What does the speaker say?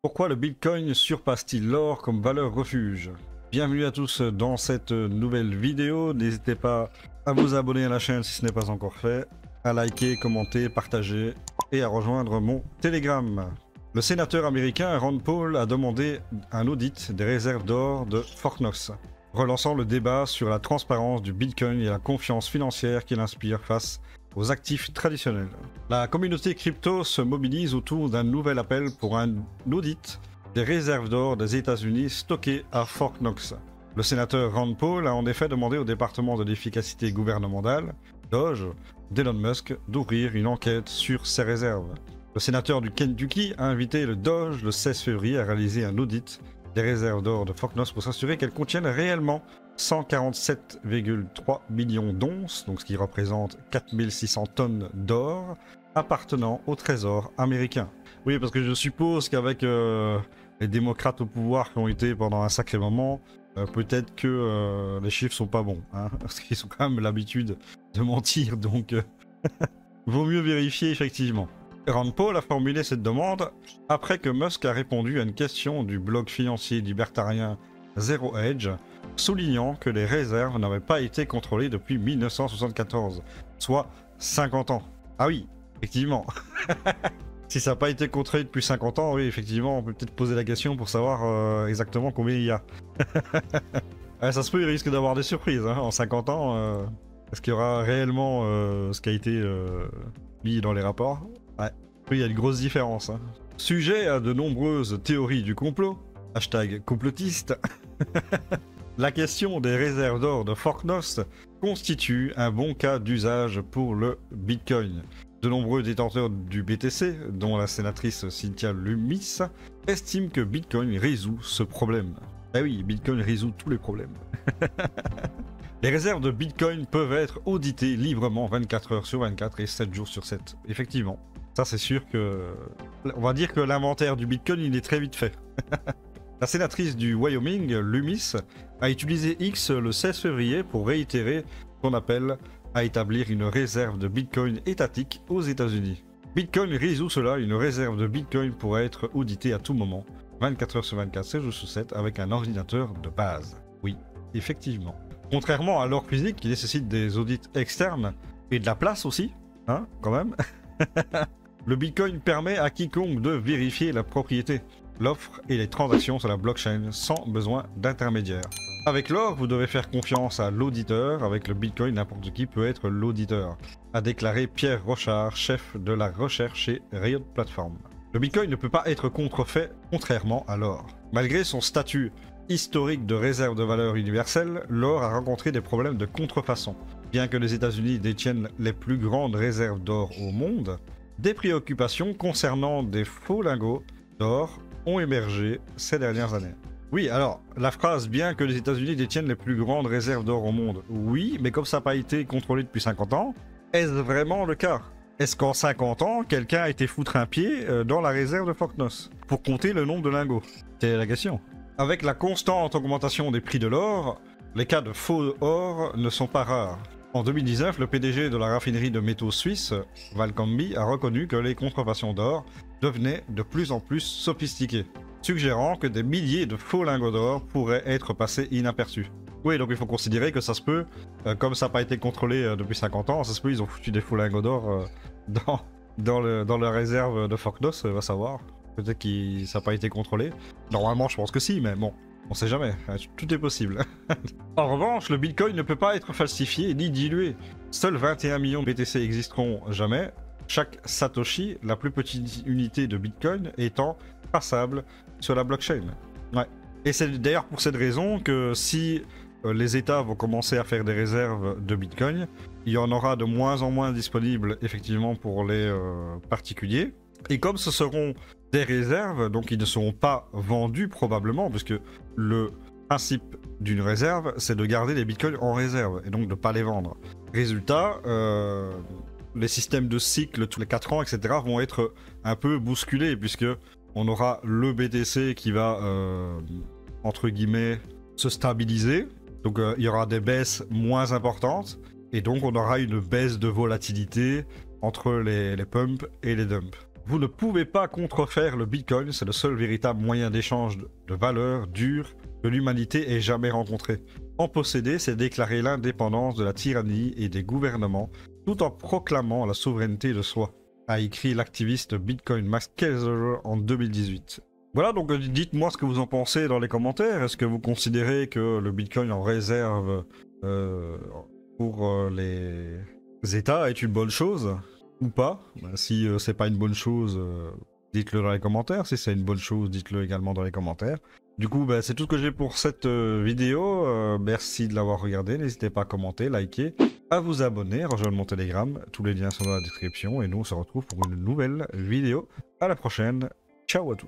Pourquoi le Bitcoin surpasse-t-il l'or comme valeur refuge? Bienvenue à tous dans cette nouvelle vidéo. N'hésitez pas à vous abonner à la chaîne si ce n'est pas encore fait, à liker, commenter, partager et à rejoindre mon Telegram. Le sénateur américain Rand Paul a demandé un audit des réserves d'or de Fort Knox, relançant le débat sur la transparence du Bitcoin et la confiance financière qu'il inspire face aux actifs traditionnels. La communauté crypto se mobilise autour d'un nouvel appel pour un audit des réserves d'or des États-Unis stockées à Fort Knox. Le sénateur Rand Paul a en effet demandé au département de l'efficacité gouvernementale, DOGE, d'Elon Musk, d'ouvrir une enquête sur ces réserves. Le sénateur du Kentucky a invité le DOGE le 16 février à réaliser un audit des réserves d'or de Fort Knox pour s'assurer qu'elles contiennent réellement 147,3 millions d'onces, donc ce qui représente 4600 tonnes d'or, appartenant au trésor américain. Oui, parce que je suppose qu'avec les démocrates au pouvoir qui ont été pendant un sacré moment, peut-être que les chiffres sont pas bons, hein, parce qu'ils ont quand même l'habitude de mentir, donc vaut mieux vérifier effectivement. Rand Paul a formulé cette demande après que Musk a répondu à une question du blog financier libertarien Zero Hedge, soulignant que les réserves n'avaient pas été contrôlées depuis 1974, soit 50 ans. Ah oui, effectivement. Si ça n'a pas été contrôlé depuis 50 ans, oui, effectivement, on peut peut-être poser la question pour savoir exactement combien il y a. Ouais, ça se peut, il risque d'avoir des surprises. Hein. En 50 ans, est-ce qu'il y aura réellement ce qui a été mis dans les rapports? Ouais, oui, il y a une grosse différence. Hein. Sujet à de nombreuses théories du complot, hashtag complotiste, la question des réserves d'or de Fort Knox constitue un bon cas d'usage pour le Bitcoin. De nombreux détenteurs du BTC, dont la sénatrice Cynthia Lummis, estiment que Bitcoin résout ce problème. Ah oui, Bitcoin résout tous les problèmes. Les réserves de Bitcoin peuvent être auditées librement 24 heures sur 24 et 7 jours sur 7. Effectivement, ça c'est sûr que... On va dire que l'inventaire du Bitcoin, il est très vite fait. La sénatrice du Wyoming, Lummis, a utilisé X le 16 février pour réitérer son appel à établir une réserve de Bitcoin étatique aux États-Unis. Bitcoin résout cela, une réserve de Bitcoin pourrait être auditée à tout moment, 24 heures sur 24, 7 jours sur 7, avec un ordinateur de base. Oui, effectivement. Contrairement à l'or physique qui nécessite des audits externes et de la place aussi, hein, quand même, le Bitcoin permet à quiconque de vérifier la propriété, l'offre et les transactions sur la blockchain sans besoin d'intermédiaire. Avec l'or, vous devez faire confiance à l'auditeur. Avec le Bitcoin, n'importe qui peut être l'auditeur, a déclaré Pierre Rochard, chef de la recherche chez Riot Platform. Le Bitcoin ne peut pas être contrefait, contrairement à l'or. Malgré son statut historique de réserve de valeur universelle, l'or a rencontré des problèmes de contrefaçon. Bien que les États-Unis détiennent les plus grandes réserves d'or au monde, des préoccupations concernant des faux lingots d'or ont émergé ces dernières années. Oui, alors, la phrase « bien que les États-Unis détiennent les plus grandes réserves d'or au monde », oui, mais comme ça n'a pas été contrôlé depuis 50 ans, est-ce vraiment le cas? Est-ce qu'en 50 ans, quelqu'un a été foutre un pied dans la réserve de Fort Knox pour compter le nombre de lingots? C'est la question. Avec la constante augmentation des prix de l'or, les cas de faux or ne sont pas rares. En 2019, le PDG de la raffinerie de métaux suisse, Valcambi, a reconnu que les contrefaçons d'or devenaient de plus en plus sophistiquées, suggérant que des milliers de faux lingots d'or pourraient être passés inaperçus. Oui, donc il faut considérer que ça se peut, comme ça n'a pas été contrôlé depuis 50 ans, ça se peut ils ont foutu des faux lingots d'or dans la réserve de Fort Knox, va savoir. Peut-être que ça n'a pas été contrôlé. Normalement, je pense que si, mais bon, on sait jamais, tout est possible. En revanche, le Bitcoin ne peut pas être falsifié ni dilué. Seuls 21 millions de BTC existeront jamais, chaque Satoshi, la plus petite unité de Bitcoin, étant traçable sur la blockchain. Ouais. Et c'est d'ailleurs pour cette raison que si les États vont commencer à faire des réserves de Bitcoin, il y en aura de moins en moins disponibles effectivement pour les particuliers. Et comme ce seront des réserves, donc ils ne seront pas vendus probablement, puisque le principe d'une réserve, c'est de garder les bitcoins en réserve, et donc de ne pas les vendre. Résultat, les systèmes de cycle tous les 4 ans, etc. vont être un peu bousculés, puisque on aura le BTC qui va, entre guillemets, se stabiliser. Donc il y aura des baisses moins importantes, et donc on aura une baisse de volatilité entre les pumps et les dumps. Vous ne pouvez pas contrefaire le Bitcoin, c'est le seul véritable moyen d'échange de valeurs dures que l'humanité ait jamais rencontré. En posséder, c'est déclarer l'indépendance de la tyrannie et des gouvernements, tout en proclamant la souveraineté de soi, a écrit l'activiste Bitcoin Max Keiser en 2018. Voilà, donc dites-moi ce que vous en pensez dans les commentaires. Est-ce que vous considérez que le Bitcoin en réserve pour les États est une bonne chose ou pas? Si c'est pas une bonne chose, dites-le dans les commentaires. Si c'est une bonne chose, dites-le également dans les commentaires. Du coup, c'est tout ce que j'ai pour cette vidéo. Merci de l'avoir regardé. N'hésitez pas à commenter, liker, à vous abonner, rejoindre mon Telegram. Tous les liens sont dans la description. Et nous, on se retrouve pour une nouvelle vidéo. À la prochaine. Ciao à tous.